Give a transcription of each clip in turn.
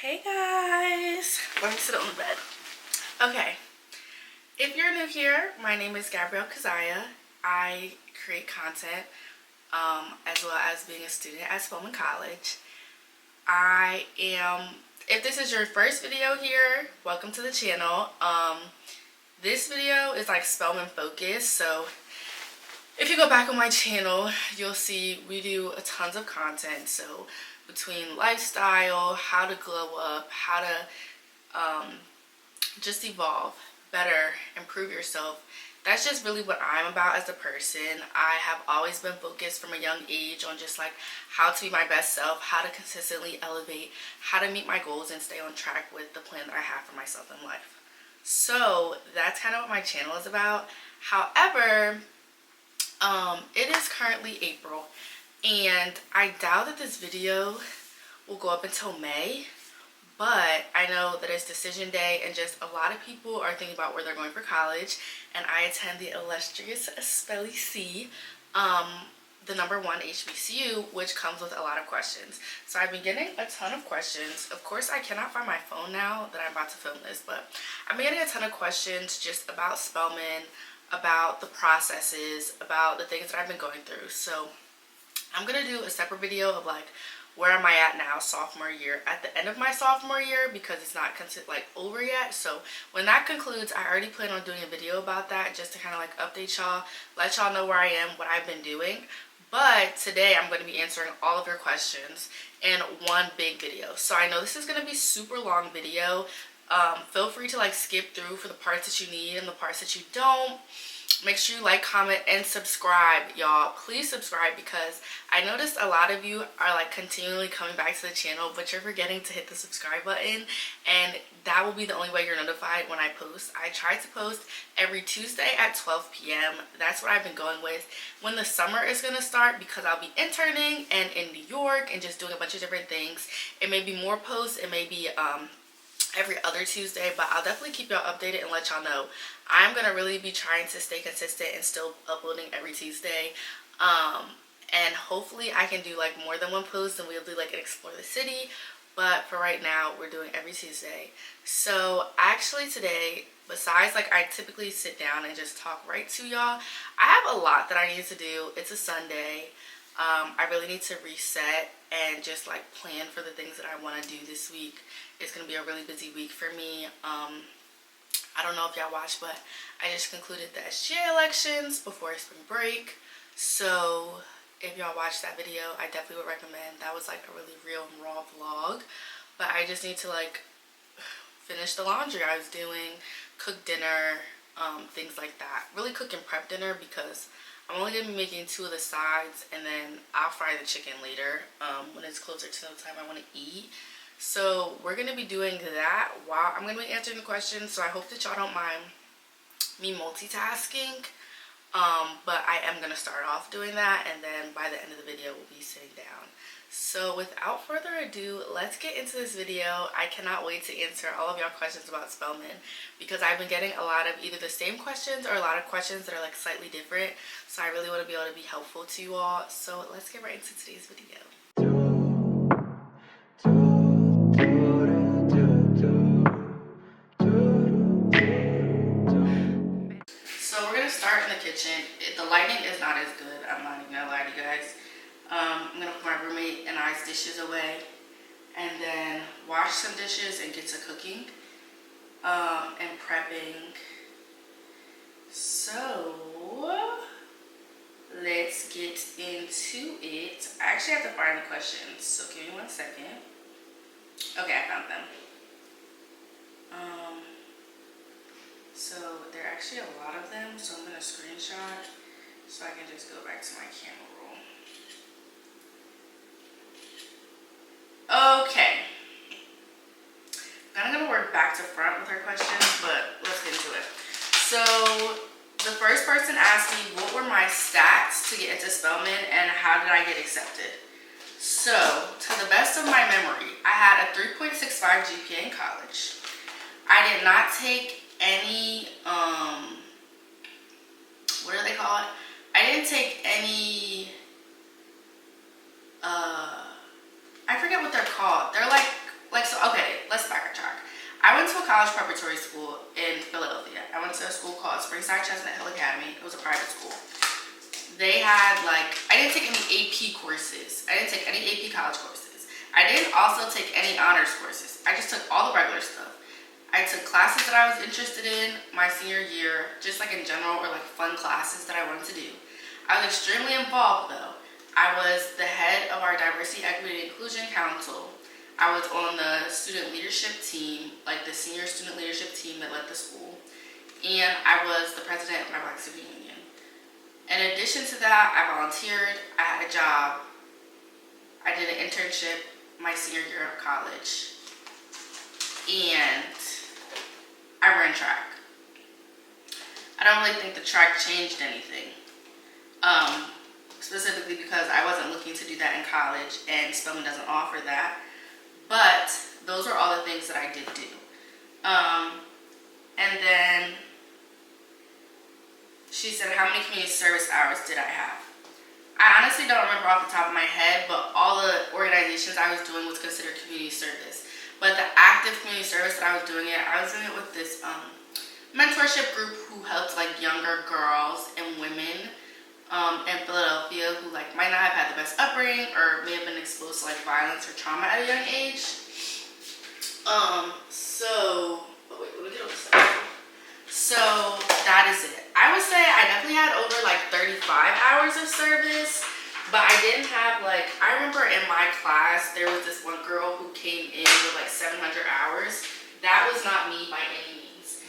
Hey guys, let me sit on the bed. Okay, if you're new here, my name is Gabrielle Kazaya. I create content as well as being a student at Spelman College. If this is your first video here, welcome to the channel. This video is like Spelman focused, so if you go back on my channel, you'll see we do tons of content. So between lifestyle, how to glow up, how to just evolve, better, improve yourself. That's just really what I'm about as a person. I have always been focused from a young age on just like how to be my best self, how to consistently elevate, how to meet my goals and stay on track with the plan that I have for myself in life. So that's kind of what my channel is about. However, it is currently April and I doubt that this video will go up until May, but I know that it's decision day and just a lot of people are thinking about where they're going for college, and I attend the illustrious Spelly C, the #1 HBCU, which comes with a lot of questions. So I've been getting a ton of questions. Of course, I cannot find my phone now that I'm about to film this, but I've been getting a ton of questions just about Spelman, about the processes, about the things that I've been going through. So I'm gonna do a separate video of like where am I at now, sophomore year, at the end of my sophomore year, because it's not like over yet. So when that concludes, I already plan on doing a video about that just to kind of like update y'all, let y'all know where I am, what I've been doing. But today I'm going to be answering all of your questions in one big video. So I know this is going to be super long video. Feel free to like skip through for the parts that you need and the parts that you don't. Make sure you like, comment, and subscribe, y'all. Please subscribe, because I noticed a lot of you are like continually coming back to the channel, but you're forgetting to hit the subscribe button, and that will be the only way you're notified when I post. I try to post every Tuesday at 12 p.m. That's what I've been going with. When the summer is going to start, because I'll be interning and in New York and just doing a bunch of different things, it may be more posts, it may be every other Tuesday, but I'll definitely keep y'all updated and let y'all know. I'm gonna really be trying to stay consistent and still uploading every Tuesday, and hopefully I can do like more than one post and we'll do like an explore the city, but for right now we're doing every Tuesday. So actually today, besides like I typically sit down and just talk right to y'all, I have a lot that I need to do. It's a Sunday. I really need to reset and just like plan for the things that I want to do this week. It's going to be a really busy week for me. I don't know if y'all watched, but I just concluded the SGA elections before spring break. So if y'all watched that video, I definitely would recommend. That was like a really real and raw vlog. But I just need to like finish the laundry I was doing, cook dinner, things like that. Really cook and prep dinner, because I'm only going to be making 2 of the sides, and then I'll fry the chicken later when it's closer to the time I want to eat. So we're going to be doing that while I'm going to be answering the questions. So I hope that y'all don't mind me multitasking. But I am going to start off doing that, and then by the end of the video we'll be sitting down. So without further ado, let's get into this video. I cannot wait to answer all of y'all questions about Spelman, because I've been getting a lot of either the same questions or a lot of questions that are like slightly different. So I really want to be able to be helpful to you all. So let's get right into today's video. So we're gonna start in the kitchen. The lighting is not as good, I'm not even gonna lie to you guys. I'm gonna put my roommate and I's dishes away, and then wash some dishes and get to cooking and prepping. So let's get into it. I actually have to find the questions, so give me 1 second. Okay, I found them. So there are actually a lot of them, so I'm gonna screenshot so I can just go back to my camera roll. Okay. I'm gonna work back to front with her questions, but let's get into it. So the first person asked me what were my stats to get into Spelman and how did I get accepted. So to the best of my memory, I had a 3.65 GPA in college. I did not take any, what do they call it? I didn't take any, I forget what they're called. They're like, so, okay, college preparatory school in Philadelphia. I went to a school called Springside Chestnut Hill Academy. It was a private school. They had like, I didn't take any AP courses. I didn't take any AP college courses. I didn't also take any honors courses. I just took all the regular stuff. I took classes that I was interested in my senior year, just like in general, or like fun classes that I wanted to do. I was extremely involved though. I was the head of our Diversity, Equity, and Inclusion Council. I was on the student leadership team, like the senior student leadership team that led the school. And I was the president of my Black Student Union. In addition to that, I volunteered, I had a job, I did an internship my senior year of college, and I ran track. I don't really think the track changed anything, specifically because I wasn't looking to do that in college, and Spelman doesn't offer that, but those are all the things that I did do. And then she said, how many community service hours did I have? I honestly don't remember off the top of my head, but all the organizations I was doing was considered community service. But the active community service that I was doing it with this mentorship group who helped like younger girls and women in Philadelphia who like might not have had the best upbringing or may have been exposed to like violence or trauma at a young age. So that is it. I would say I definitely had over like 35 hours of service, but I didn't have like, I remember in my class, there was this one girl who came in with like 700 hours. That was not me by any means.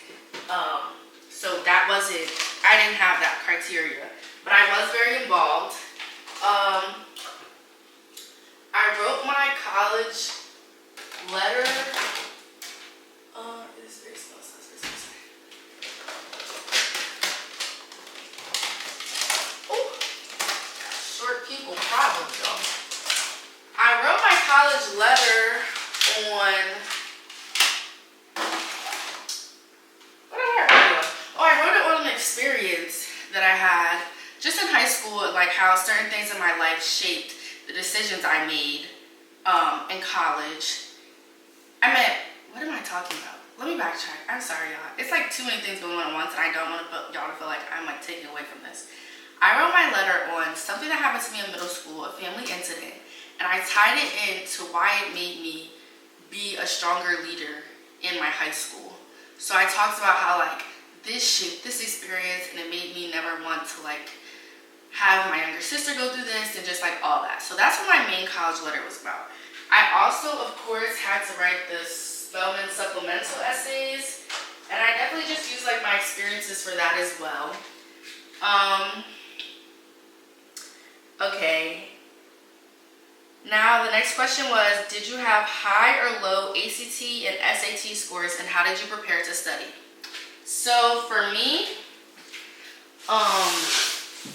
So that wasn't, I didn't have that criteria, but I was very involved. I wrote my college letter. I wrote my college letter on, what did I write it on? Oh, I wrote it on an experience that I had just in high school, like how certain things in my life shaped the decisions I made in college. What am I talking about? Let me backtrack. I'm sorry, y'all. It's like too many things going on at once, and I don't want y'all to feel like I'm like taking away from this. I wrote my letter on something that happened to me in middle school, a family incident, and I tied it into why it made me be a stronger leader in my high school. So I talked about how like this shaped this experience, and it made me never want to like have my younger sister go through this and just like all that. So that's what my main college letter was about. I also, of course, had to write the Spelman supplemental essays, and I definitely just used like my experiences for that as well. Okay. Now the next question was, did you have high or low ACT and SAT scores, and how did you prepare to study? So for me,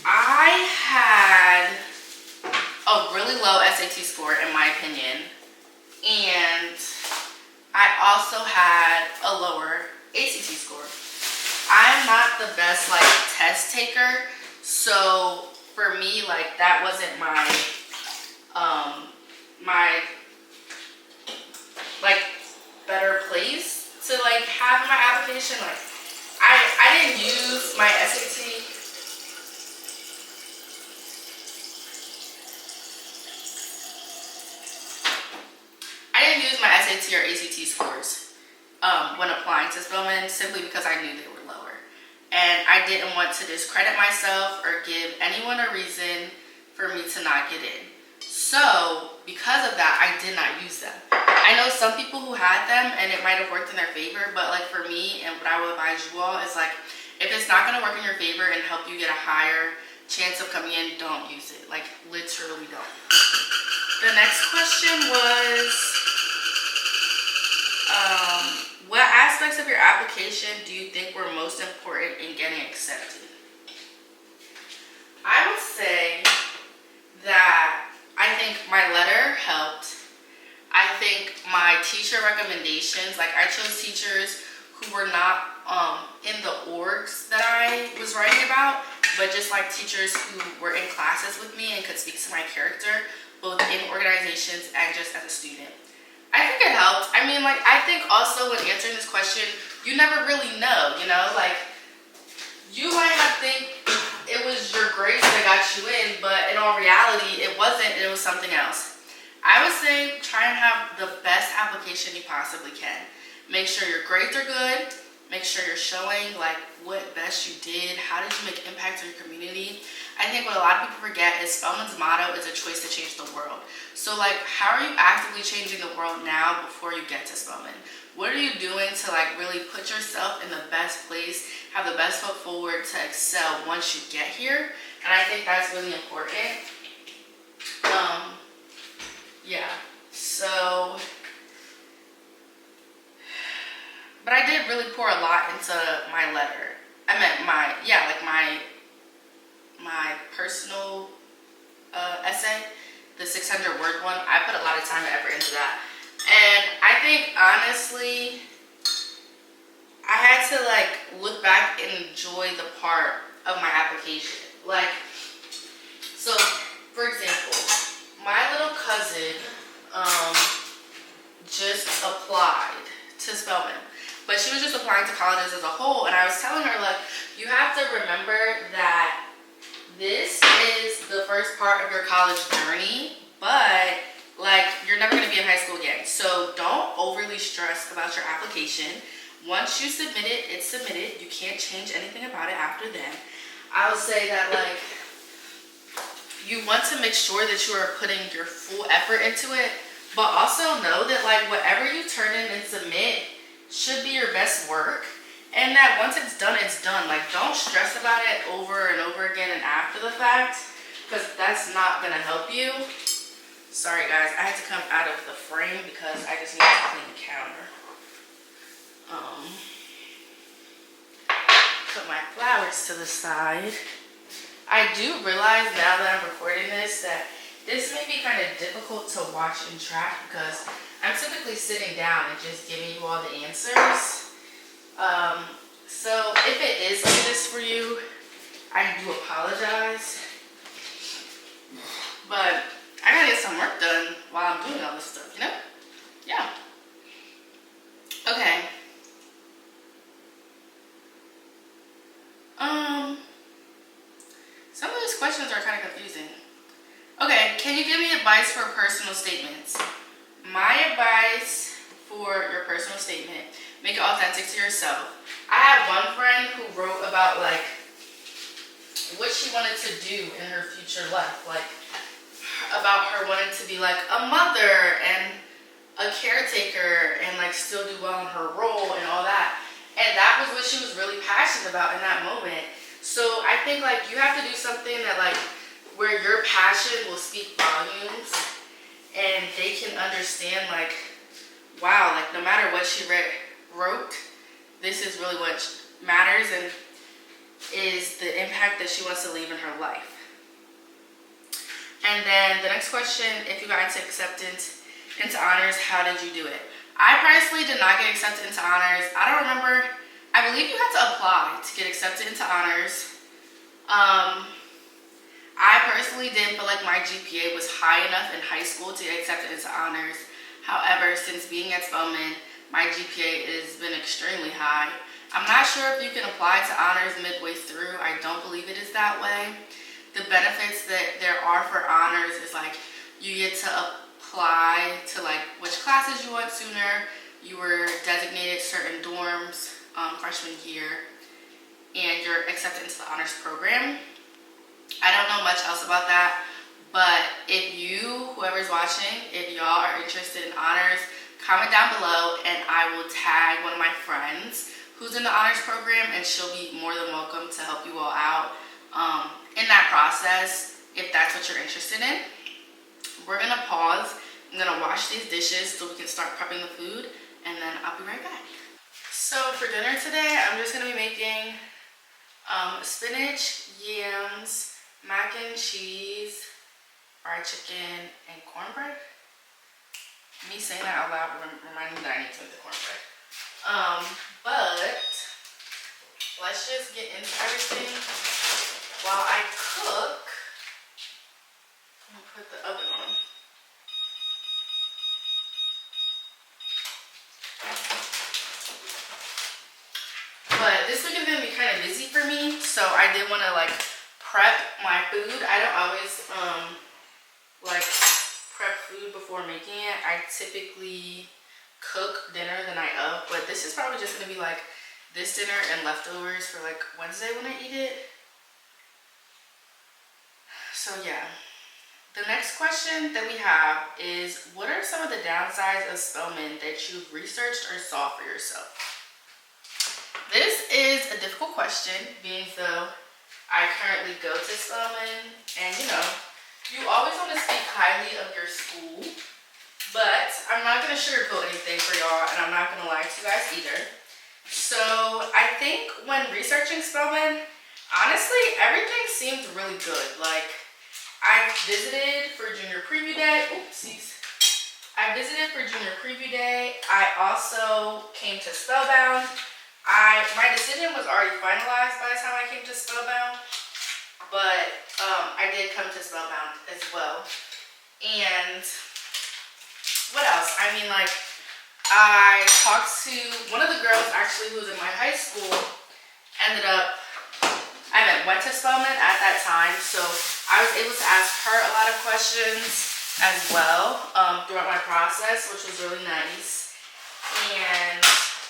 I had a really low SAT score in my opinion, and I also had a lower ACT score. I'm not the best like test taker, so for me like that wasn't my like better place to like have my application. Like I didn't use my SAT. I didn't use my SAT or ACT scores when applying to Spelman, simply because I knew they were lower. And I didn't want to discredit myself or give anyone a reason for me to not get in. So because of that, I did not use them. I know some people who had them and it might have worked in their favor, but like for me, and what I would advise you all is like, if it's not going to work in your favor and help you get a higher chance of coming in, don't use it. Like literally don't. The next question was, what aspects of your application do you think were most important in getting accepted? I would say that I think my letter helped. I think my teacher recommendations, like I chose teachers who were not in the orgs that I was writing about, but just like teachers who were in classes with me and could speak to my character, both in organizations and just as a student. I think it helped. I mean, like, I think also when answering this question, you never really know, you know? Like, you might not think it was your grades that got you in, but in all reality, it wasn't. It was something else. I would say try and have the best application you possibly can. Make sure your grades are good. Make sure you're showing like what best you did. How did you make impact on your community? I think what a lot of people forget is Spelman's motto is a choice to change the world. So like, how are you actively changing the world now before you get to Spelman? What are you doing to like really put yourself in the best place, have the best foot forward to excel once you get here? And I think that's really important. Yeah, so, but I did really pour a lot into my letter. I meant my personal essay, the 600 word one. I put a lot of time and effort into that. And I think honestly, I had to like look back and enjoy the part of my application. Like, so for example, my little cousin just applied to Spelman, but she was just applying to colleges as a whole. And I was telling her, like, you have to remember that this is the first part of your college journey, but like, you're never going to be in high school again. So don't overly stress about your application. Once you submit it, it's submitted. You can't change anything about it after then. I would say that like, you want to make sure that you are putting your full effort into it, but also know that like whatever you turn in and submit should be your best work. And that once it's done, it's done. Like, don't stress about it over and over again and after the fact, because that's not going to help you. Sorry guys, I had to come out of the frame because I just need to clean the counter. Put my flowers to the side. I do realize now that I'm recording this that this may be kind of difficult to watch and track because I'm typically sitting down and just giving you all the answers. So if it is like this for you, I do apologize. But I gotta get some work done while I'm doing all this stuff, you know? Yeah. Okay. Some of these questions are kind of confusing. Okay, can you give me advice for personal statements? My advice for your personal statement, make it authentic to yourself. I had one friend who wrote about like what she wanted to do in her future life, like about her wanting to be like a mother and a caretaker and like still do well in her role and all that. And that was what she was really passionate about in that moment. So I think like you have to do something that like where your passion will speak volumes and they can understand like, wow, like no matter what she wrote, this is really what matters and is the impact that she wants to leave in her life. And then the next question, if you got into acceptance into honors, how did you do it? I personally did not get accepted into honors. I don't remember. I believe you had to apply to get accepted into honors. I personally didn't feel like my GPA was high enough in high school to get accepted into honors. However, since being at Spelman, my GPA has been extremely high. I'm not sure if you can apply to honors midway through. I don't believe it is that way. The benefits that there are for honors is like you get to apply to like which classes you want sooner. You were designated certain dorms freshman year and you're accepted into the honors program. I don't know much else about that, but if you, whoever's watching, if y'all are interested in honors, comment down below and I will tag one of my friends who's in the honors program and she'll be more than welcome to help you all out in that process if that's what you're interested in. We're gonna pause. I'm gonna wash these dishes so we can start prepping the food and then I'll be right back. So for dinner today, I'm just gonna be making spinach, yams, mac and cheese, fried chicken, and cornbread. Me saying that out loud reminding me that I need to make the cornbread. But let's just get into everything while I cook. I'm gonna put the oven on. this week is gonna be kind of busy for me, so I did want to like prep my food. I don't always like prep food before making it. I typically cook dinner the night of, but this is probably just gonna be like this dinner and leftovers for like Wednesday when I eat it. So yeah. The next question that we have is, what are some of the downsides of Spelman that you've researched or saw for yourself? This is a difficult question, being though I currently go to Spelman, and you know, you always want to speak highly of your school, but I'm not going to sugarcoat anything for y'all, and I'm not going to lie to you guys either. So I think when researching Spelman, honestly, everything seemed really good. Like, I visited for junior preview day. Oopsies. I visited for junior preview day. I also came to Spellbound. My decision was already finalized by the time I came to Spellbound, but I did come to Spellbound as well. And what else? I mean, like, I talked to one of the girls actually who was in my high school. Went to Spelman at that time, so I was able to ask her a lot of questions as well throughout my process, which was really nice. And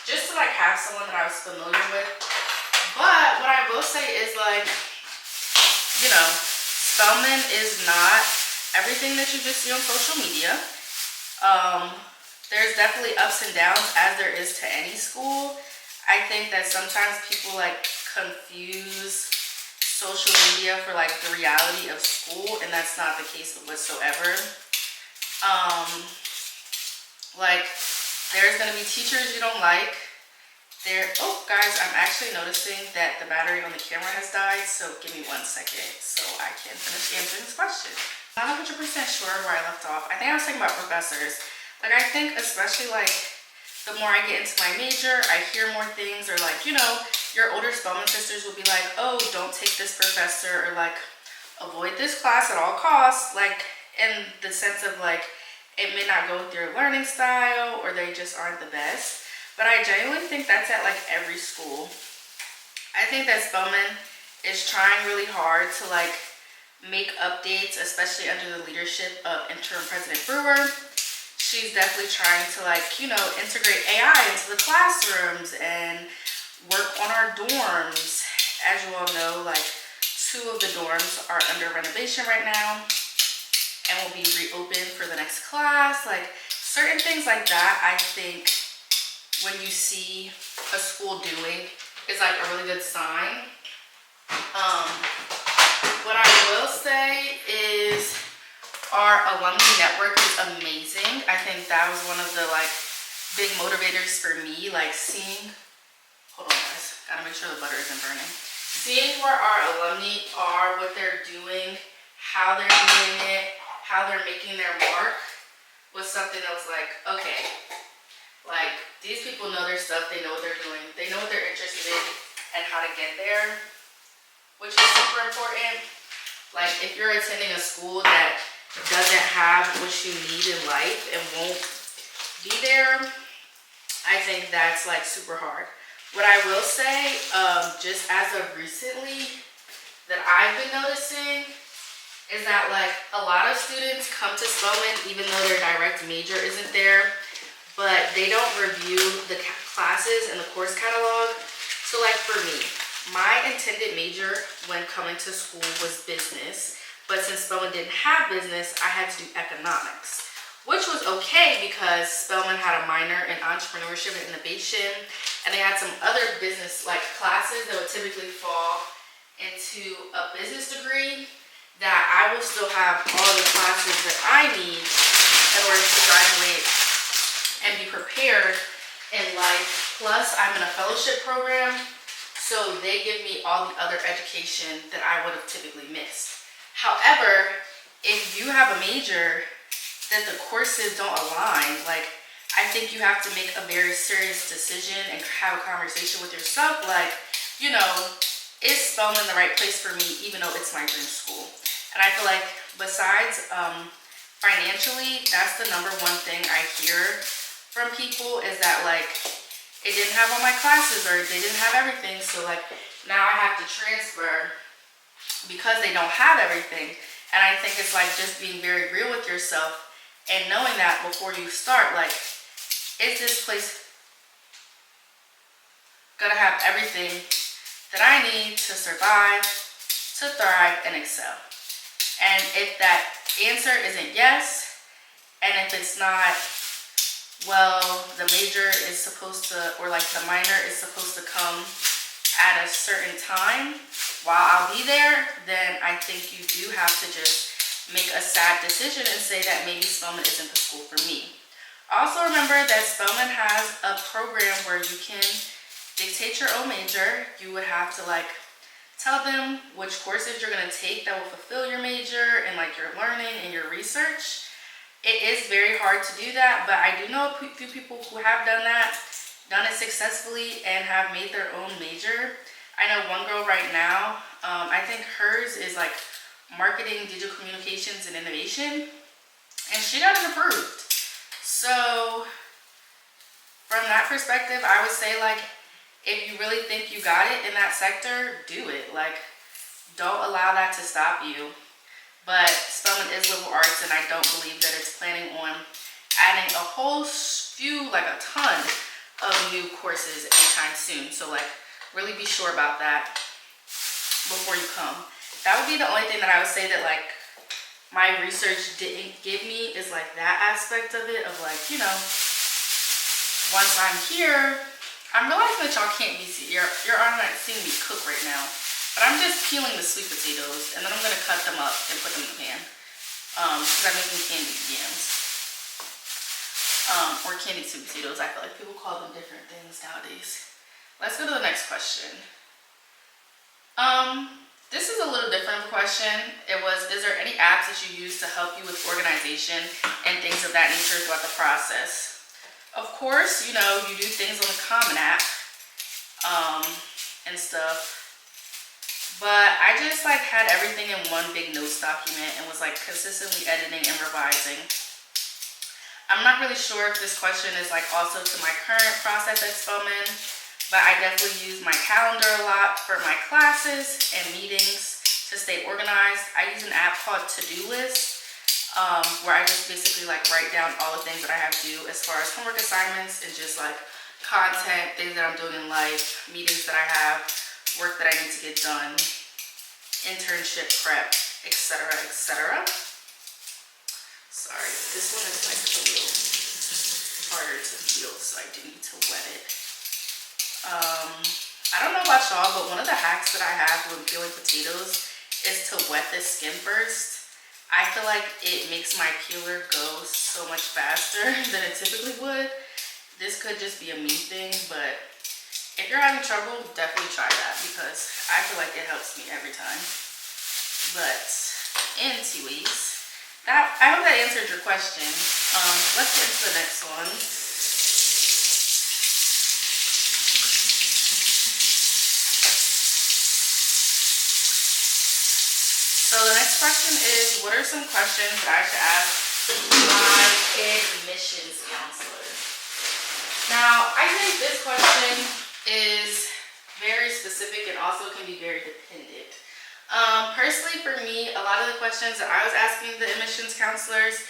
just to like have someone that I was familiar with. But what I will say is, like, you know, Spelman is not everything that you just see on social media. There's definitely ups and downs, as there is to any school. I think that sometimes people like confuse social media for like the reality of school, and that's not the case whatsoever. Like, there's gonna be teachers you don't like. Oh guys, I'm actually noticing that the battery on the camera has died, so give me 1 second so I can finish answering this question. I'm not 100% sure where I left off. I think I was talking about professors. Like, I think especially like the more I get into my major, I hear more things, or like, you know, your older Spelman sisters will be like, oh, don't take this professor, or like, avoid this class at all costs, like in the sense of like, it may not go with your learning style, or they just aren't the best. But I genuinely think that's at like every school. I think that Spelman is trying really hard to like make updates, especially under the leadership of interim President Brewer. She's definitely trying to like, you know, integrate AI into the classrooms and work on our dorms. As you all know, like 2 of the dorms are under renovation right now and will be reopened for the next class. Like, certain things like that, I think when you see a school doing is like a really good sign. What I will say is our alumni network is amazing. I think that was one of the like big motivators for me, like seeing, hold on guys, gotta make sure the butter isn't burning. Seeing where our alumni are, what they're doing, how they're doing it, how they're making their mark, was something that was like, okay, like these people know their stuff, they know what they're doing, they know what they're interested in and how to get there, which is super important. Like, if you're attending a school that doesn't have what you need in life and won't be there, I think that's like super hard. What I will say, just as of recently, that I've been noticing is that like a lot of students come to Spelman even though their direct major isn't there, but they don't review the classes and the course catalog. So like for me, my intended major when coming to school was business, but since Spelman didn't have business, I had to do economics, which was okay because Spelman had a minor in entrepreneurship and innovation, and they had some other business like classes that would typically fall into a business degree, that I will still have all the classes that I need in order to graduate and be prepared in life. Plus, I'm in a fellowship program, so they give me all the other education that I would have typically missed. However, if you have a major that the courses don't align, like, I think you have to make a very serious decision and have a conversation with yourself, like, you know, is Spelman the right place for me, even though it's my dream school? And I feel like besides financially, that's the #1 thing I hear from people, is that like, it didn't have all my classes or they didn't have everything. So like now I have to transfer because they don't have everything. And I think it's like just being very real with yourself and knowing that before you start, like, is this place gonna have everything that I need to survive, to thrive, and excel? And if that answer isn't yes, and if it's not, well, the major is supposed to, or like the minor is supposed to come at a certain time while I'll be there, then I think you do have to just make a sad decision and say that maybe Spelman isn't the school for me. Also remember that Spelman has a program where you can dictate your own major. You would have to like tell them which courses you're going to take that will fulfill your major and like your learning and your research. It is very hard to do that, but I do know a few people who have done that, done it successfully, and have made their own major. I know one girl right now, I think hers is like marketing, digital communications, and innovation, and she got it approved. So from that perspective, I would say like, if you really think you got it in that sector, do it. Like, don't allow that to stop you. But Spelman is liberal arts, and I don't believe that it's planning on adding a whole few, like a ton of new courses anytime soon. So like, really be sure about that before you come. That would be the only thing that I would say that like my research didn't give me, is like that aspect of it, of like, you know, once I'm here, I'm realizing that y'all can't be see, you're not seeing me cook right now, but I'm just peeling the sweet potatoes and then I'm gonna cut them up and put them in the pan, because I'm making candied yams, or candied sweet potatoes. I feel like people call them different things nowadays. Let's go to the next question. This is a little different of a question. It was, is there any apps that you use to help you with organization and things of that nature throughout the process? Of course, you know, you do things on the Common App, and stuff. But I just like had everything in one big notes document and was like consistently editing and revising. I'm not really sure if this question is like also to my current process at Spelman, but I definitely use my calendar a lot for my classes and meetings to stay organized. I use an app called To-Do List, where I just basically like write down all the things that I have to do as far as homework assignments and just like content, things that I'm doing in life, meetings that I have, work that I need to get done, internship prep, etc., etc. Sorry, this one is like a little harder to peel, so I do need to wet it. I don't know about y'all, but one of the hacks that I have when peeling potatoes is to wet the skin first. I feel like it makes my peeler go so much faster than it typically would. This could just be a me thing, but if you're having trouble, definitely try that because I feel like it helps me every time. But anyways, I hope that answered your question. Let's get into the next one. So the next question is, what are some questions that I should ask my admissions counselor? Now, I think this question is very specific and also can be very dependent. Personally, for me, a lot of the questions that I was asking the admissions counselors,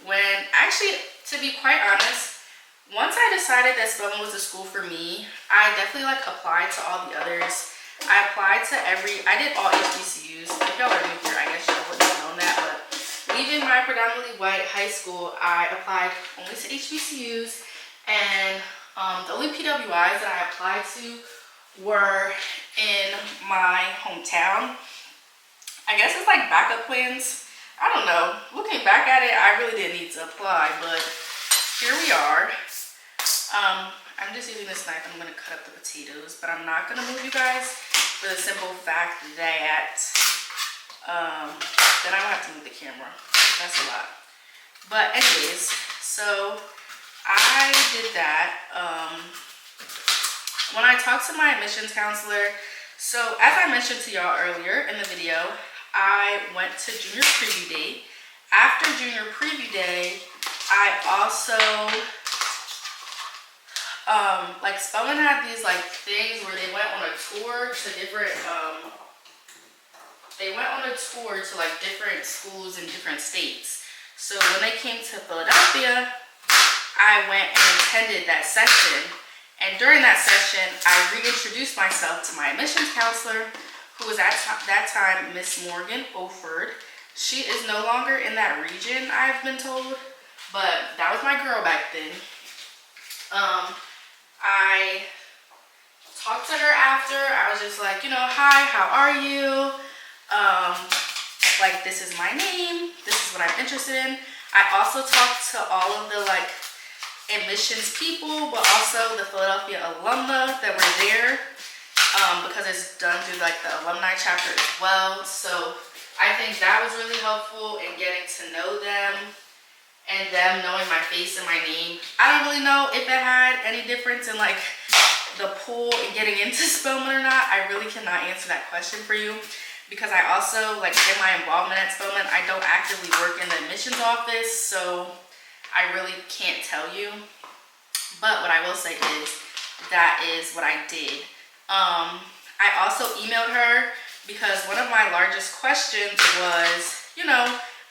when actually, to be quite honest, once I decided that Spelman was a school for me, I definitely like applied to all the others. I applied to I did all HBCUs. If y'all are new here, I guess y'all wouldn't have known that, but leaving my predominantly white high school, I applied only to HBCUs, and the only PWIs that I applied to were in my hometown. I guess it's like backup plans. I don't know. Looking back at it, I really didn't need to apply, but here we are. I'm just using this knife. I'm going to cut up the potatoes, but I'm not going to move you guys for the simple fact that then I don't have to move the camera. That's a lot. But anyways, so I did that. When I talked to my admissions counselor, so as I mentioned to y'all earlier in the video, I went to junior preview day. After junior preview day, I also Like Spelman had these like things where they went on a tour to different, like different schools in different states. So when they came to Philadelphia, I went and attended that session. And during that session, I reintroduced myself to my admissions counselor, who was at that time Miss Morgan Oford. She is no longer in that region, I've been told, but that was my girl back then. I talked to her after. I was just like, hi, how are you? Like, this is my name. This is what I'm interested in. I also talked to all of the like admissions people, but also the Philadelphia alumni that were there, because it's done through like the alumni chapter as well. So I think that was really helpful in getting to know them and them knowing my face and my name. I don't really know if it had any difference in like the pool and getting into Spelman or not. I really cannot answer that question for you, because I also, like, in my involvement at Spelman, I don't actively work in the admissions office, so I really can't tell you. But what I will say is, that is what I did. I also emailed her because one of my largest questions was,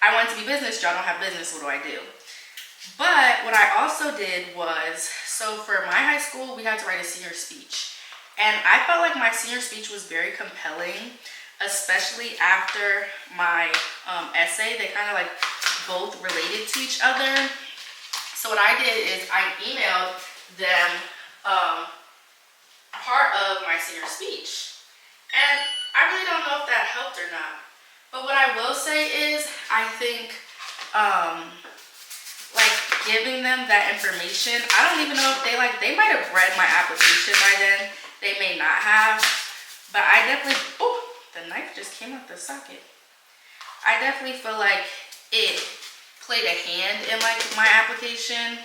I want to be business, y'all don't have business, what do I do? But what I also did was, so for my high school, we had to write a senior speech. And I felt like my senior speech was very compelling, especially after my essay. They kind of like both related to each other. So what I did is I emailed them part of my senior speech. And I really don't know if that helped or not. But what I will say is, I think like giving them that information, I don't even know if they might have read my application by then. They may not have. But I definitely, the knife just came out the socket. I definitely feel like it played a hand in like my application.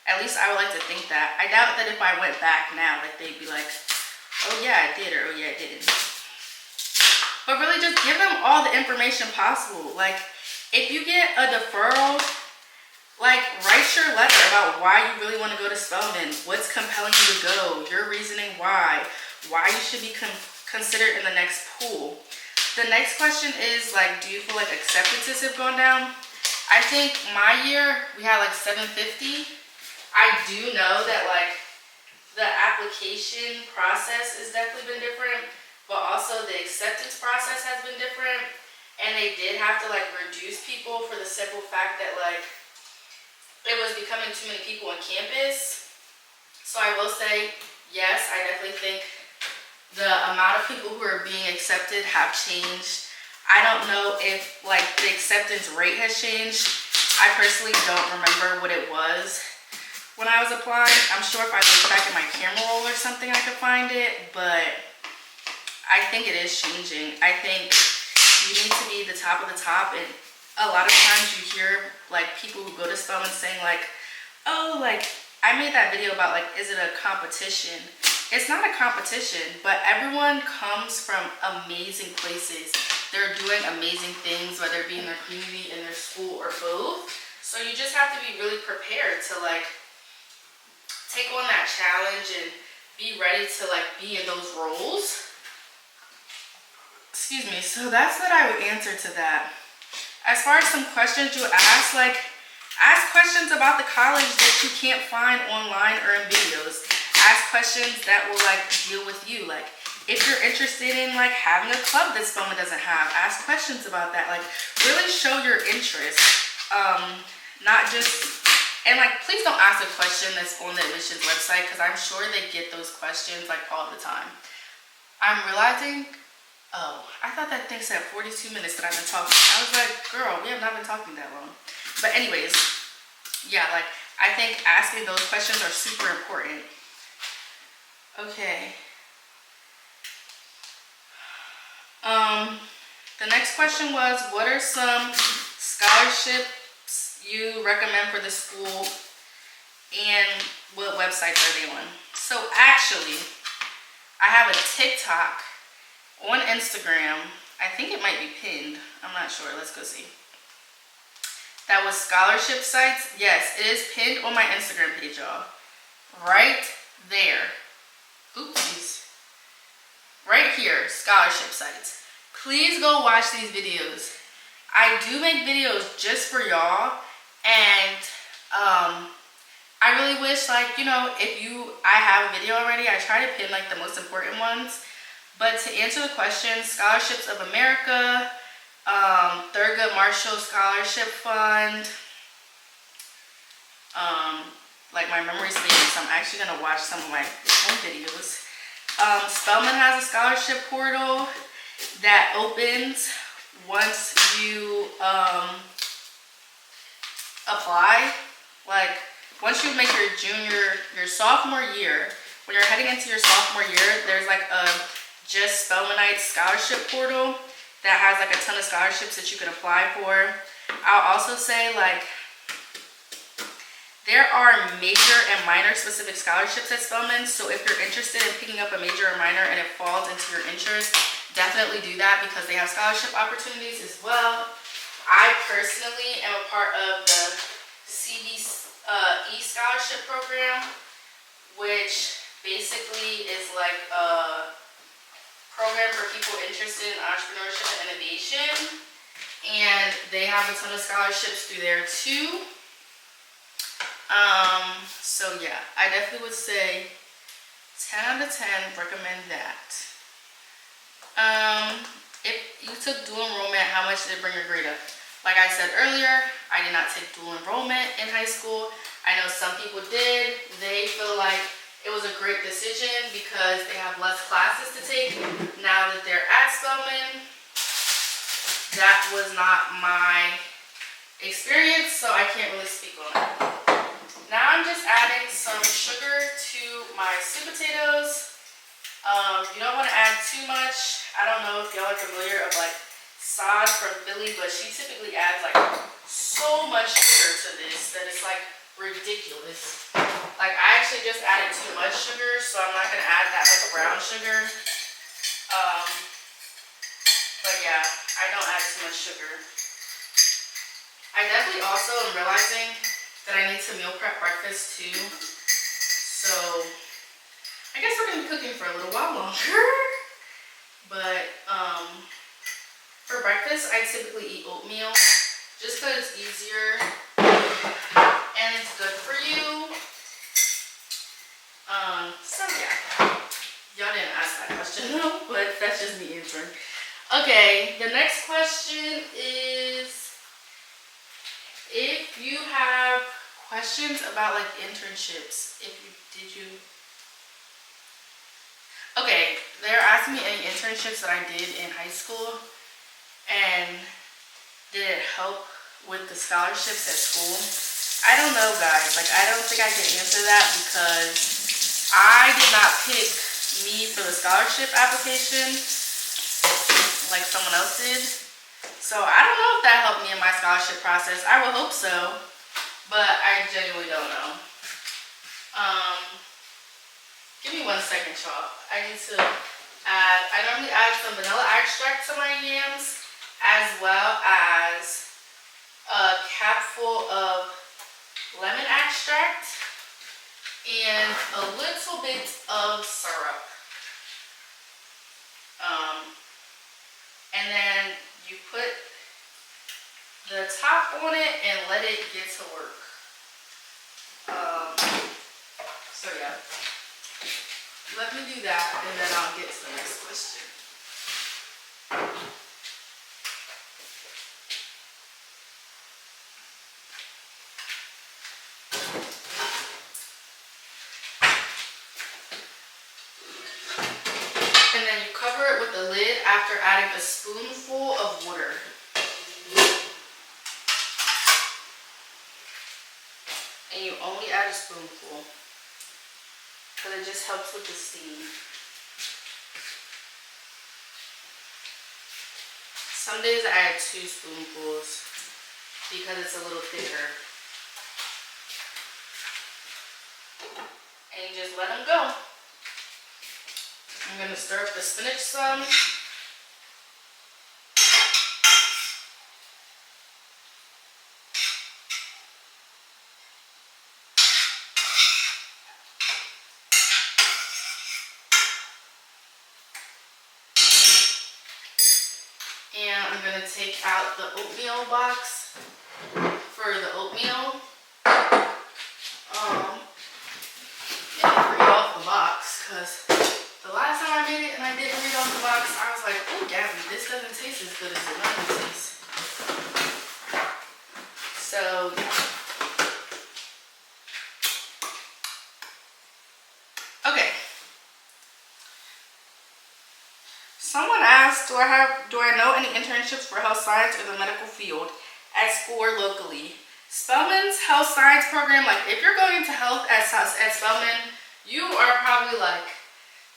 At least I would like to think that. I doubt that if I went back now, like they'd be like, oh yeah, I did, or oh yeah, I didn't. But really just give them all the information possible. Like, if you get a deferral, like, write your letter about why you really want to go to Spelman, what's compelling you to go, your reasoning why you should be considered in the next pool. The next question is, like, do you feel like acceptances have gone down? I think my year, we had like 750. I do know that like the application process has definitely been different, but also the acceptance process has been different. And they did have to like reduce people for the simple fact that like it was becoming too many people on campus. So I will say, yes, I definitely think the amount of people who are being accepted have changed. I don't know if like the acceptance rate has changed. I personally don't remember what it was when I was applying. I'm sure if I look back at my camera roll or something I could find it, but I think it is changing. I think you need to be the top of the top, and a lot of times you hear like people who go to Spelman saying like, oh, like I made that video about like, is it a competition? It's not a competition, but everyone comes from amazing places. They're doing amazing things, whether it be in their community, in their school, or both. So you just have to be really prepared to like take on that challenge and be ready to like be in those roles. Excuse me. So that's what I would answer to that. As far as some questions you ask, like ask questions about the college that you can't find online or in videos. Ask questions that will like deal with you. Like if you're interested in like having a club that Spelman doesn't have, ask questions about that. Like really show your interest. Not just, and like please don't ask a question that's on the admissions website, because I'm sure they get those questions like all the time. I'm realizing, oh, I thought that thing said 42 minutes that I've been talking. I was like, girl, we have not been talking that long. But anyways, yeah, like I think asking those questions are super important. Okay. The next question was, what are some scholarships you recommend for the school, and what websites are they on? So actually, I have a TikTok on Instagram. I think it might be pinned. I'm not sure. Let's go see. That was scholarship sites. Yes, it is pinned on my Instagram page, y'all. Right there. Oopsies. Right here, scholarship sites. Please go watch these videos. I do make videos just for y'all, and I really wish, like, you know, I have a video already, I try to pin like the most important ones. But to answer the question, Scholarships of America, Thurgood Marshall Scholarship Fund, like my memory's fading, so I'm actually gonna watch some of my own videos. Spelman has a scholarship portal that opens once you apply. Like, once you make your sophomore year, when you're heading into your sophomore year, there's like a Just Spelmanite scholarship portal that has like a ton of scholarships that you can apply for. I'll also say, like, there are major and minor specific scholarships at Spelman, so if you're interested in picking up a major or minor and it falls into your interest, definitely do that because they have scholarship opportunities as well. I personally am a part of the CBE scholarship program, which basically is like a program for people interested in entrepreneurship and innovation, and they have a ton of scholarships through there too. So yeah, I definitely would say 10 out of 10, recommend that. If you took dual enrollment, how much did it bring your grade up? Like I said earlier, I did not take dual enrollment in high school. I know some people did. They feel like it was a great decision because they have less classes to take now that they're at Spelman. That was not my experience, so I can't really speak on it. Now I'm just adding some sugar to my sweet potatoes. You don't want to add too much. I don't know if y'all are familiar of like Sod from Philly, but she typically adds like so much sugar to this that it's like ridiculous. Like, I actually just added too much sugar, so I'm not going to add that much brown sugar. But yeah, I don't add too much sugar. I definitely also am realizing that I need to meal prep breakfast too. So I guess we're gonna be cooking for a little while longer. But for breakfast, I typically eat oatmeal just because it's easier and it's good for you. So yeah, y'all didn't ask that question though, but that's just me answering. Okay, the next question is, if you have questions about like internships, okay, they're asking me any internships that I did in high school and did it help with the scholarships at school? I don't know, guys. Like, I don't think I can answer that because I did not pick me for the scholarship application like someone else did. So I don't know if that helped me in my scholarship process. I would hope so, but I genuinely don't know. Give me 1 second, y'all. I need to add, I normally add some vanilla extract to my yams, as well as a capful of lemon extract and a little bit of syrup. And then you put the top on it and let it get to work. So yeah, let me do that and then I'll get to the next question. And then you cover it with the lid after adding a spoonful of water. And you only add a spoonful because it just helps with the steam. Some days I add 2 spoonfuls because it's a little thicker. And you just let them go. I'm going to stir up the spinach some. And I'm gonna take out the oatmeal box for the oatmeal. And read off the box, because the last time I made it and I didn't read off the box, I was like, oh, Gabby, this doesn't taste as good as it normally tastes. So, yeah. Okay. Someone asked, do I know any internships for health science or the medical field at school or locally? Spelman's health science program, like if you're going into health at Spelman, you are probably like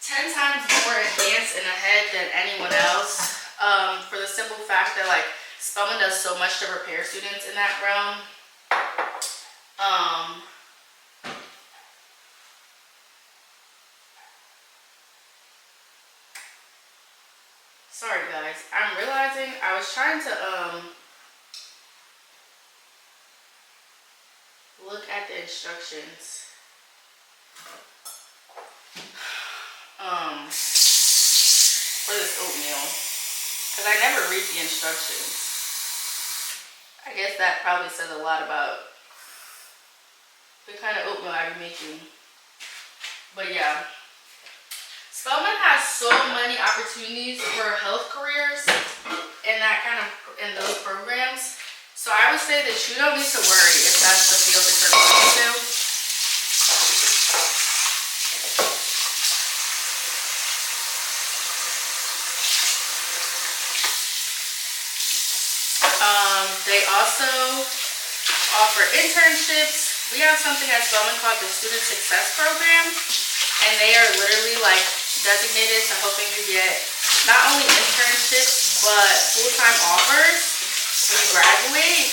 10 times more advanced and ahead than anyone else. For the simple fact that like Spelman does so much to prepare students in that realm. Sorry guys, I'm realizing I was trying to look at the instructions. For this oatmeal, because I never read the instructions. I guess that probably says a lot about the kind of oatmeal I be making. But yeah, Spelman has so many opportunities for health careers in those programs. So I would say that you don't need to worry if that's the field that you're going to. They also offer internships. We have something at Spelman called the Student Success Program, and they are literally like designated to helping you get not only internships but full-time offers when you graduate,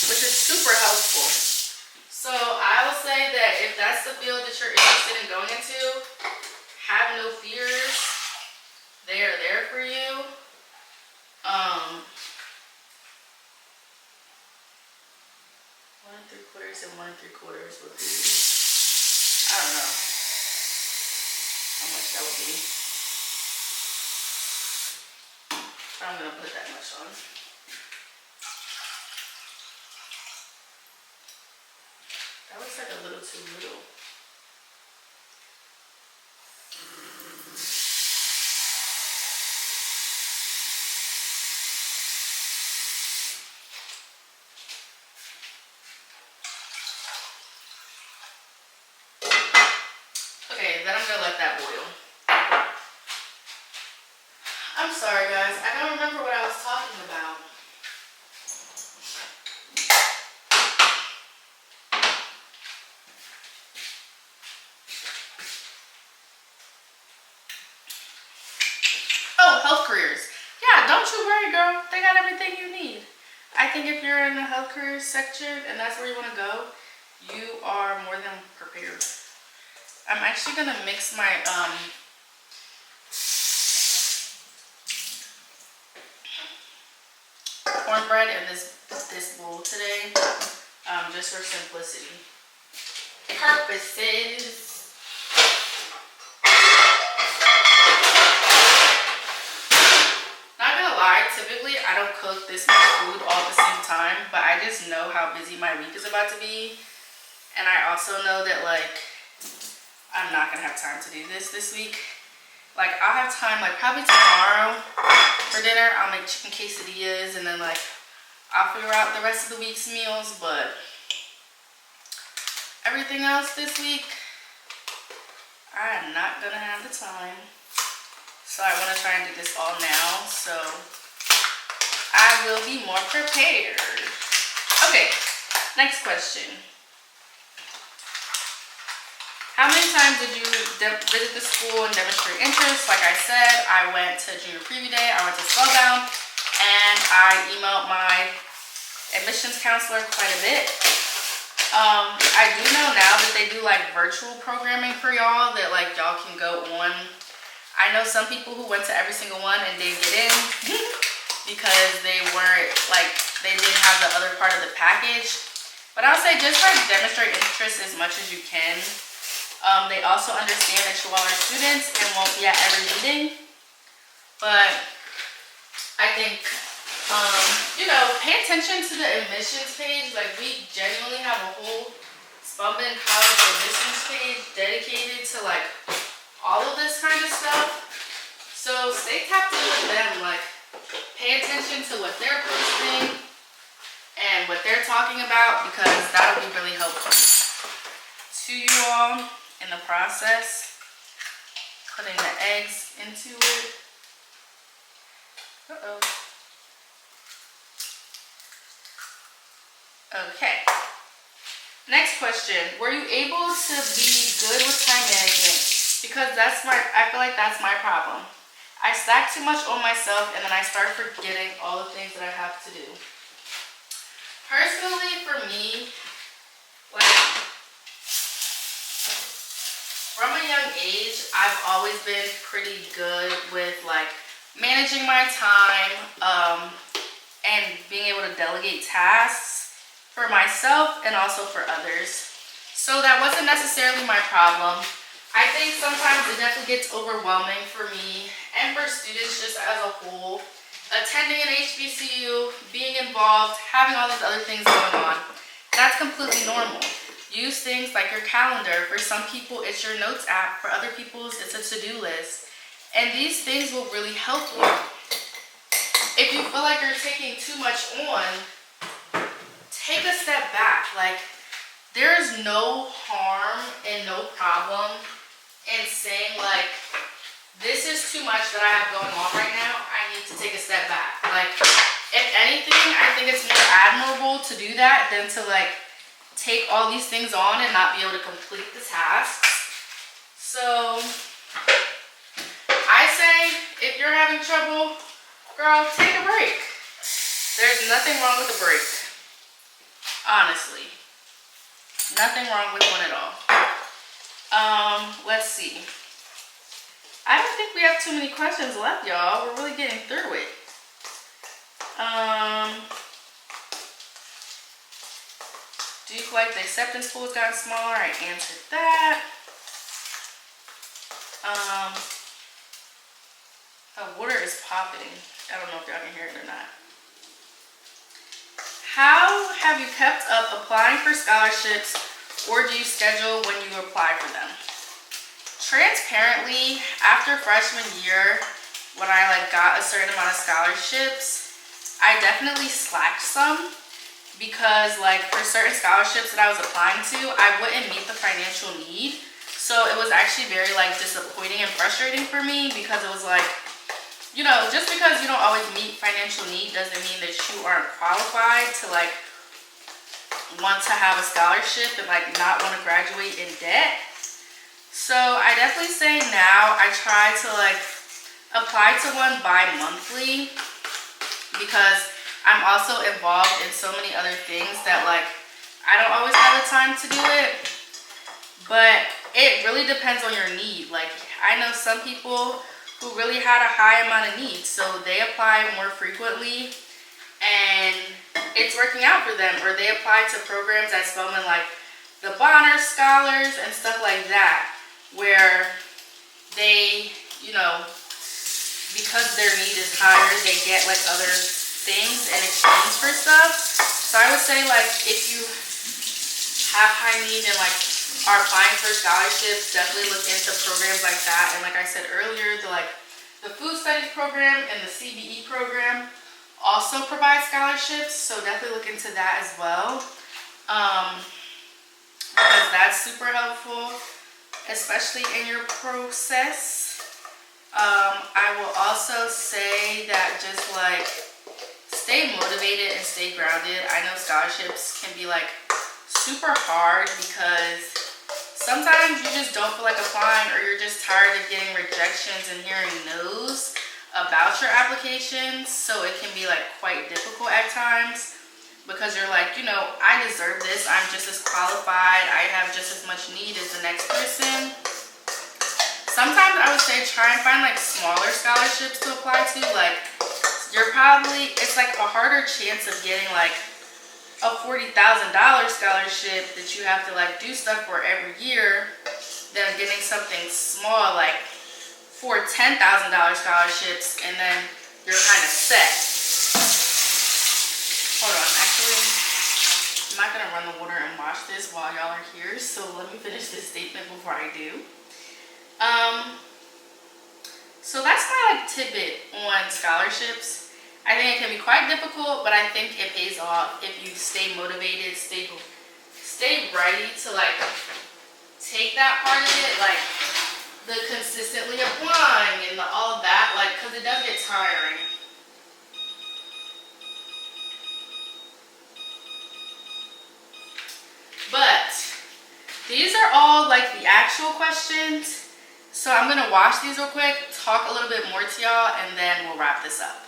which is super helpful. So I will say that if that's the field that you're interested in going into, have no fears. They are there for you. 1 3/4 and 1 3/4 would be, I don't know how much that would be. But I'm gonna put that much on. That looks like a little too little. Okay, then I'm gonna let that boil. I'm sorry guys, I don't remember what I was talking about. Oh, health careers. Yeah, don't you worry girl, they got everything you need. I think if you're in the health careers section and that's where you want to go, you are more than prepared. I'm actually gonna mix my cornbread in this bowl today, just for simplicity purposes. Not gonna lie, typically I don't cook this much food all at the same time, but I just know how busy my week is about to be, and I also know that like I'm not gonna have time to do this week. Like I'll have time like probably tomorrow for dinner. I'll make chicken quesadillas and then like I'll figure out the rest of the week's meals, but everything else this week I am not gonna have the time. So I want to try and do this all now so I will be more prepared. Okay, next question. How many times did you visit the school and demonstrate interest? Like I said, I went to junior preview day, I went to Spellbound, and I emailed my admissions counselor quite a bit. I do know now that they do like virtual programming for y'all that like y'all can go on. I know some people who went to every single one and didn't get in because they weren't like, they didn't have the other part of the package. But I'll say just like demonstrate interest as much as you can. They also understand that you all are students and won't be at every meeting. But I think, you know, pay attention to the admissions page. Like, we genuinely have a whole Spelman College admissions page dedicated to like all of this kind of stuff. So stay tapped in with them. Like, pay attention to what they're posting and what they're talking about, because that'll be really helpful to you all in the process. Putting the eggs into it. Okay. Next question. Were you able to be good with time management? Because I feel like that's my problem. I stack too much on myself and then I start forgetting all the things that I have to do. Personally, for me, like, from a young age, I've always been pretty good with like managing my time and being able to delegate tasks for myself and also for others. So that wasn't necessarily my problem. I think sometimes it definitely gets overwhelming for me and for students just as a whole. Attending an HBCU, being involved, having all these other things going on, that's completely normal. Use things like your calendar. For some people, it's your notes app. For other people, it's a to-do list. And these things will really help you. If you feel like you're taking too much on, take a step back. Like, there's no harm and no problem in saying like, this is too much that I have going on right now. I need to take a step back. Like, if anything, I think it's more admirable to do that than to like take all these things on and not be able to complete the tasks. So I say, if you're having trouble, girl, take a break. There's nothing wrong with a break. Honestly. Nothing wrong with one at all. Let's see. I don't think we have too many questions left, y'all. We're really getting through it. Do you feel like the acceptance pool has gotten smaller? I answered that. Water is popping. I don't know if y'all can hear it or not. How have you kept up applying for scholarships, or do you schedule when you apply for them? Transparently, after freshman year, when I like got a certain amount of scholarships, I definitely slacked some, because like for certain scholarships that I was applying to, I wouldn't meet the financial need. So it was actually very like disappointing and frustrating for me, because it was like, you know, just because you don't always meet financial need doesn't mean that you aren't qualified to like want to have a scholarship and like not want to graduate in debt. So I definitely say now I try to like apply to one bi-monthly, because I'm also involved in so many other things that like I don't always have the time to do it. But it really depends on your need. Like, I know some people who really had a high amount of needs, so they apply more frequently and it's working out for them. Or they apply to programs at Spelman like the Bonner Scholars and stuff like that, where they, you know, because their need is higher, they get like other things in exchange for stuff. So I would say like, if you have high need and like are applying for scholarships, definitely look into programs like that. And like I said earlier, the food studies program and the CBE program also provide scholarships, so definitely look into that as well, because that's super helpful, especially in your process. I will also say that just like stay motivated and stay grounded. I know scholarships can be like super hard, because sometimes you just don't feel like applying, or you're just tired of getting rejections and hearing no's about your applications. So it can be like quite difficult at times, because you're like, you know, I deserve this. I'm just as qualified. I have just as much need as the next person. Sometimes I would say try and find like smaller scholarships to apply to. Like, it's like a harder chance of getting like a $40,000 scholarship that you have to like do stuff for every year than getting something small like for $10,000 scholarships, and then you're kind of set. Hold on, actually, I'm not gonna run the water and wash this while y'all are here, so let me finish this statement before I do. So that's my like tidbit on scholarships. I think it can be quite difficult, but I think it pays off if you stay motivated, stay ready to like take that part of it, like the consistently applying and all of that, like, because it does get tiring. But these are all like the actual questions. So I'm gonna wash these real quick, talk a little bit more to y'all, and then we'll wrap this up.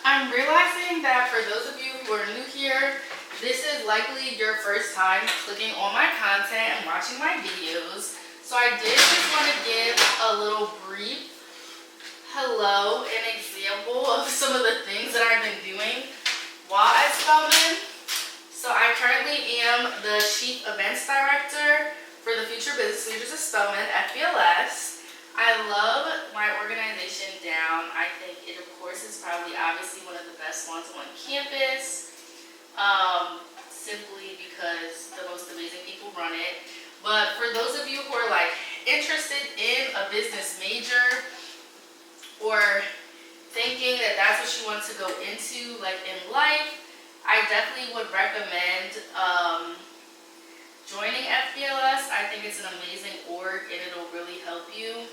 I'm realizing that for those of you who are new here, this is likely your first time clicking on my content and watching my videos. So I did just want to give a little brief hello and example of some of the things that I've been doing while at Spelman. So I currently am the Chief Events Director for the Future Business Leaders of Spelman, FBLS. I love my organization down. I think it, of course, is probably obviously one of the best ones on campus, simply because the most amazing people run it. But for those of you who are like interested in a business major or thinking that that's what you want to go into like in life, I definitely would recommend joining FBLS. I think it's an amazing org and it'll really help you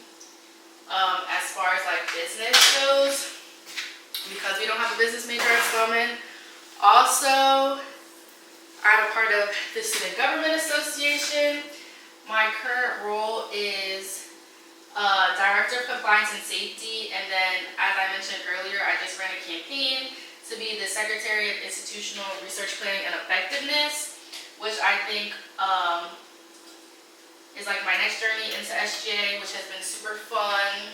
as far as like business goes, because we don't have a business major at Spelman. Also, I'm a part of the Student Government Association. My current role is Director of Compliance and Safety, and then as I mentioned earlier, I just ran a campaign to be the Secretary of Institutional Research Planning and Effectiveness, which I think is like my next journey into SGA, which has been super fun.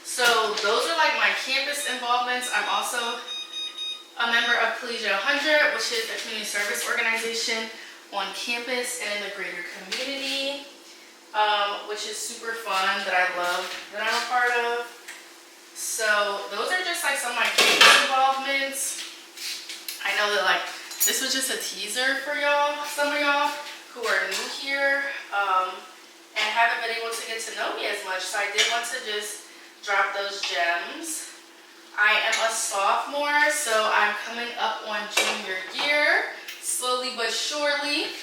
So those are like my campus involvements. I'm also a member of Collegiate 100, which is a community service organization on campus and in the greater community, which is super fun, that I love, that I'm a part of. So those are just like some of my campus involvements. I know that like this was just a teaser for y'all, some of y'all who are new here and haven't been able to get to know me as much. So I did want to just drop those gems. I am a sophomore, so I'm coming up on junior year, slowly but surely,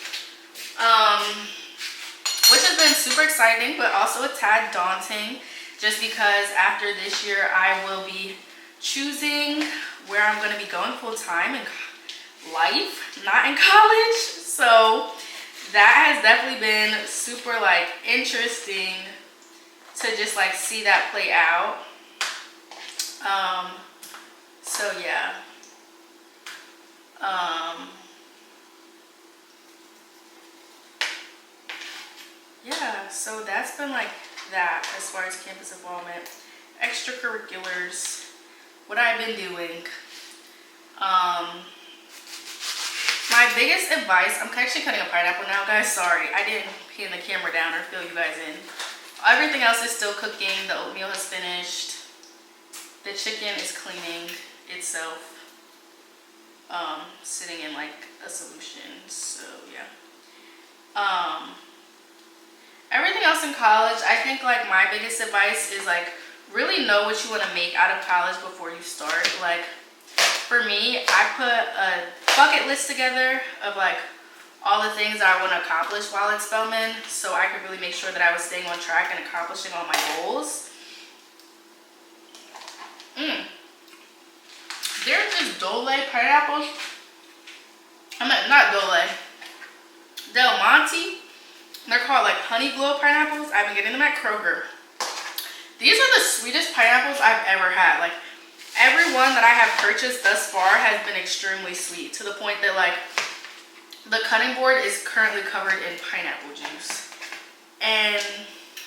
which has been super exciting, but also a tad daunting, just because after this year, I will be choosing where I'm going to be going full time in life, not in college. So that has definitely been super like interesting to just like see that play out. So yeah. Yeah, so that's been like that as far as campus involvement, extracurriculars, what I've been doing. My biggest advice, I'm actually cutting a pineapple now, guys. Sorry, I didn't pan the camera down or fill you guys in. Everything else is still cooking. The oatmeal has finished. The chicken is cleaning itself. Sitting in like a solution. So yeah. Everything else in college, I think like my biggest advice is like really know what you want to make out of college before you start. Like for me, I put a bucket list together of like all the things that I want to accomplish while at Spelman, so I could really make sure that I was staying on track and accomplishing all my goals. There's just Dole pineapples. Not Dole, Del Monte. They're called like Honey Glow pineapples. I've been getting them at Kroger. These are the sweetest pineapples I've ever had. Like every one that I have purchased thus far has been extremely sweet, to the point that like the cutting board is currently covered in pineapple juice. And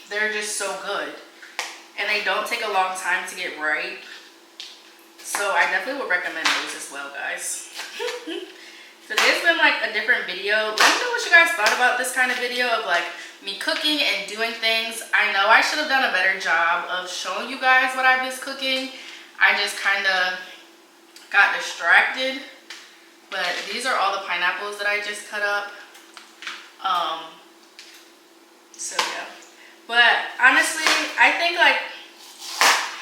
they're just so good. And they don't take a long time to get ripe. So I definitely would recommend those as well, guys. Today's been like a different video. Let me know what you guys thought about this kind of video of like me cooking and doing things. I know I should have done a better job of showing you guys what I was cooking. I just kind of got distracted. But these are all the pineapples that I just cut up. So yeah. But honestly, I think like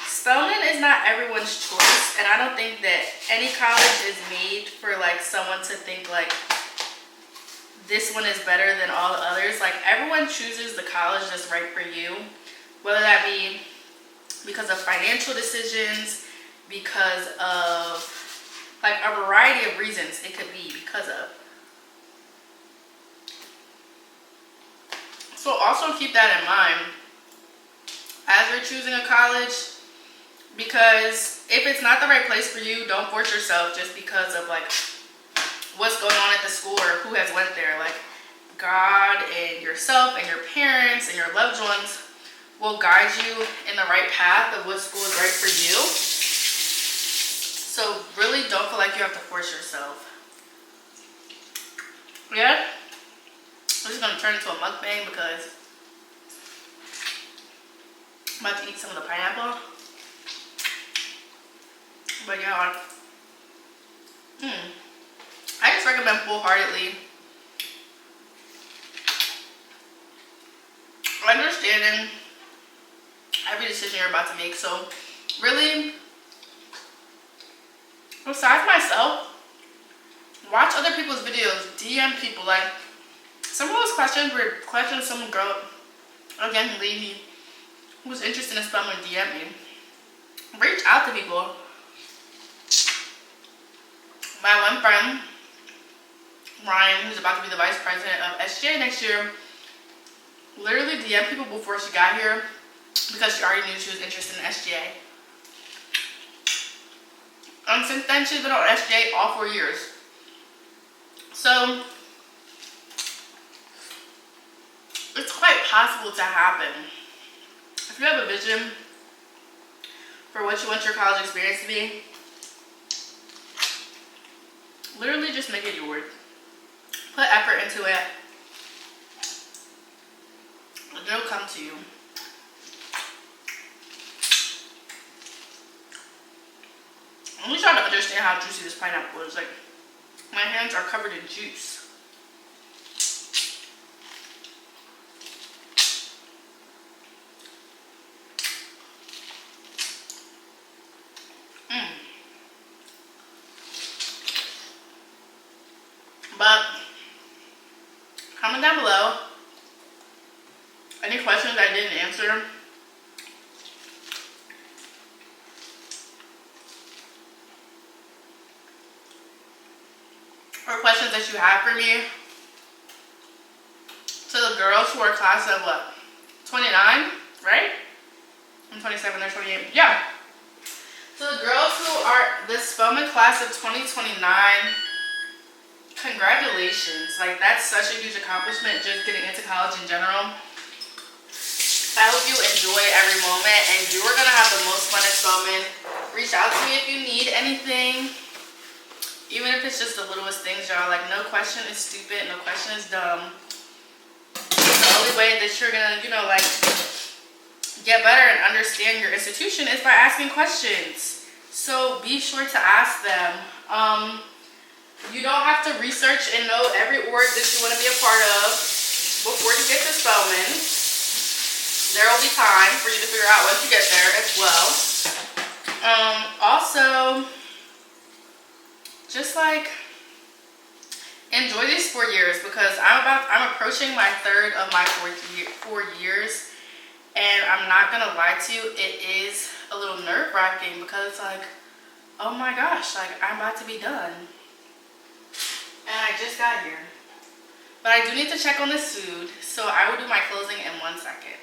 Spelman is not everyone's choice, and I don't think that any college is made for like someone to think like this one is better than all the others. Like everyone chooses the college that's right for you, whether that be because of financial decisions, because of like a variety of reasons it could be because of. So also keep that in mind as you're choosing a college, because if it's not the right place for you, don't force yourself just because of like what's going on at the school or who has went there. Like God and yourself and your parents and your loved ones will guide you in the right path of what school is right for you. So really don't feel like you have to force yourself. Yeah? I'm just gonna turn into a mukbang because I'm about to eat some of the pineapple. But yeah, I just recommend full-heartedly understanding every decision you're about to make. So really, besides myself, watch other people's videos, DM people. Like some of those questions were questions some girl, a young lady who was interested in Spelman DM me. Reach out to people. My one friend, Ryan, who's about to be the vice president of SGA next year, literally DM'd people before she got here because she already knew she was interested in SGA. And since then, she's been on SGA all 4 years. So it's quite possible to happen. If you have a vision for what you want your college experience to be, literally just make it yours. Put effort into it. It'll come to you. Let me try to understand how juicy this pineapple is. Like, my hands are covered in juice. But comment down below any questions I didn't answer. Or questions that you have for me. To the girls who are class of what? 29, right? I'm 27, they're 28. Yeah. To the girls who are the Spelman class of 2029, congratulations. Like, that's such a huge accomplishment, just getting into college in general. I hope you enjoy every moment and you are gonna have the most fun at Spelman. Reach out to me if you need anything, even if it's just the littlest things, y'all. Like, no question is stupid, no question is dumb. The only way that you're gonna, like, get better and understand your institution is by asking questions. So be sure to ask them. You don't have to research and know every org that you want to be a part of before you get to Spelman. There will be time for you to figure out once you get there as well. Also, just like enjoy these 4 years, because I'm approaching my third of my 4 years, and I'm not gonna lie to you, it is a little nerve-wracking because it's like, oh my gosh, like I'm about to be done. And I just got here. But I do need to check on this food, so I will do my closing in 1 second.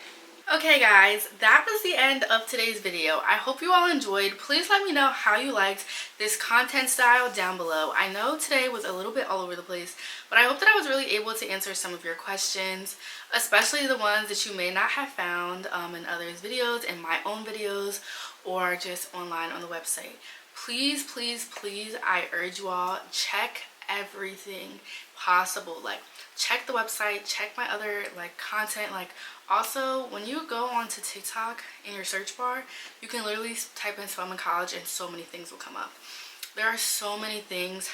Okay guys, that was the end of today's video. I hope you all enjoyed. Please let me know how you liked this content style down below. I know today was a little bit all over the place, but I hope that I was really able to answer some of your questions, especially the ones that you may not have found in others' videos, in my own videos, or just online on the website. Please, please, please, I urge you all, check everything. possible. Like, check the website, check my other like content. Like, also when you go onto TikTok in your search bar, you can literally type in Spelman College and so many things will come up. There are so many things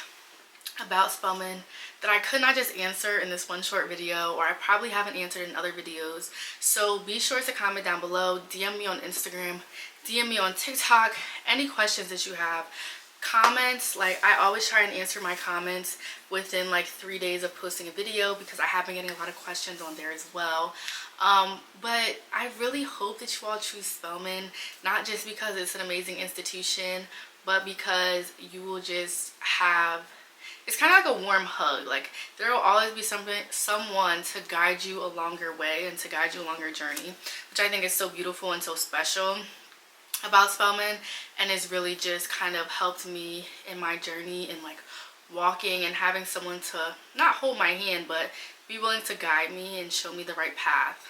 about Spelman that I could not just answer in this one short video, or I probably haven't answered in other videos. So be sure to comment down below, DM me on Instagram, DM me on TikTok, any questions that you have. Comments, like, I always try and answer my comments within like 3 days of posting a video, because I have been getting a lot of questions on there as well. But I really hope that you all choose Spelman, not just because it's an amazing institution, but because you will just have, it's kind of like a warm hug. Like, there will always be someone to guide you along your way and to guide you along your journey, which I think is so beautiful and so special about Spelman. And it's really just kind of helped me in my journey and like walking and having someone to not hold my hand, but be willing to guide me and show me the right path.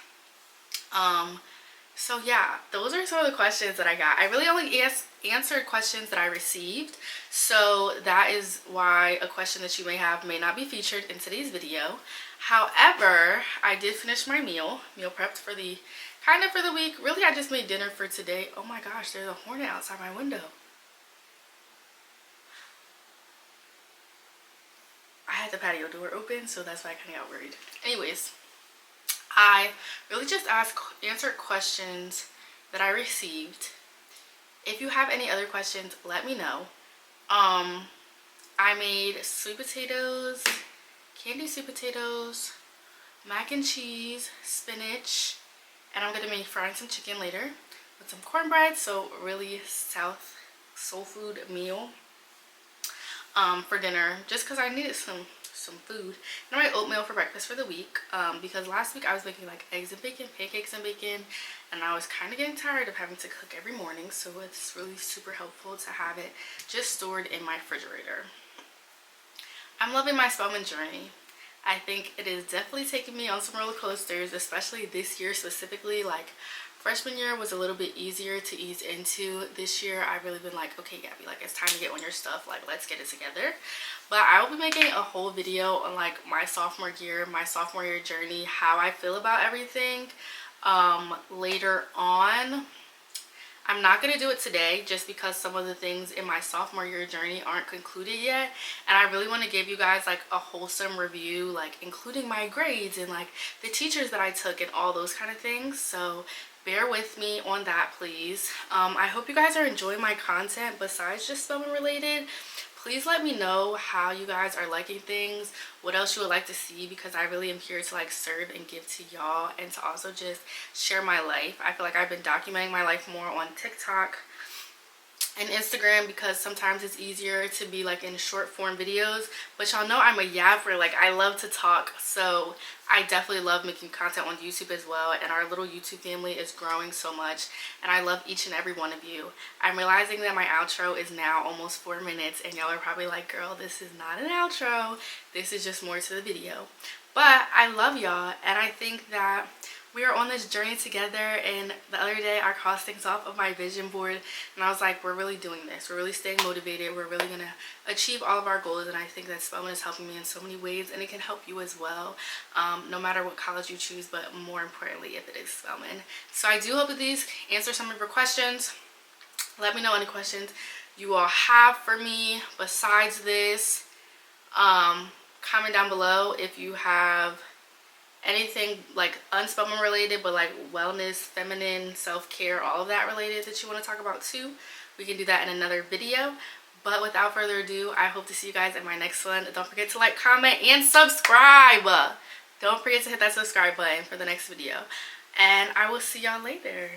So yeah, those are some of the questions that I got. I really only answered questions that I received, so that is why a question that you may have may not be featured in today's video. However, I did finish my meal prepped for the for the week. Really, I just made dinner for today. Oh my gosh, there's a hornet outside my window. I had the patio door open, so that's why I kind of got worried. Anyways, I really just answered questions that I received. If you have any other questions, let me know. I made sweet potatoes, candy sweet potatoes, mac and cheese, spinach, and I'm gonna be frying some chicken later with some cornbread. So really South soul food meal for dinner, just because I needed some food. And my oatmeal for breakfast for the week, because last week I was making like eggs and bacon, pancakes and bacon, and I was kind of getting tired of having to cook every morning, so it's really super helpful to have it just stored in my refrigerator. I'm loving my Spelman journey. I think it is definitely taking me on some roller coasters, especially this year specifically. Like, freshman year was a little bit easier to ease into. This year I've really been like, okay Gabby, like, it's time to get on your stuff, like, let's get it together. But I will be making a whole video on like my sophomore year journey, how I feel about everything, later on. I'm not going to do it today just because some of the things in my sophomore year journey aren't concluded yet, and I really want to give you guys like a wholesome review, like including my grades and like the teachers that I took and all those kind of things. So bear with me on that, please. I hope you guys are enjoying my content besides just Spelman related. Please let me know how you guys are liking things, what else you would like to see, because I really am here to like serve and give to y'all, and to also just share my life. I feel like I've been documenting my life more on TikTok and Instagram, because sometimes it's easier to be like in short form videos. But y'all know I'm a yapper, like I love to talk, so I definitely love making content on YouTube as well. And our little YouTube family is growing so much, and I love each and every one of you. I'm realizing that my outro is now almost 4 minutes, and y'all are probably like, girl, this is not an outro, this is just more to the video. But I love y'all, and I think that we are on this journey together. And the other day I crossed things off of my vision board, and I was like, we're really doing this, we're really staying motivated, we're really gonna achieve all of our goals. And I think that Spelman is helping me in so many ways, and it can help you as well, no matter what college you choose, but more importantly if it is Spelman. So I do hope that these answer some of your questions. Let me know any questions you all have for me besides this. Comment down below if you have anything like unspelman related, but like wellness, feminine, self-care, all of that related that you want to talk about too. We can do that in another video. But without further ado, I hope to see you guys in my next one. Don't forget to like, comment, and subscribe. Don't forget to hit that subscribe button for the next video, and I will see y'all later.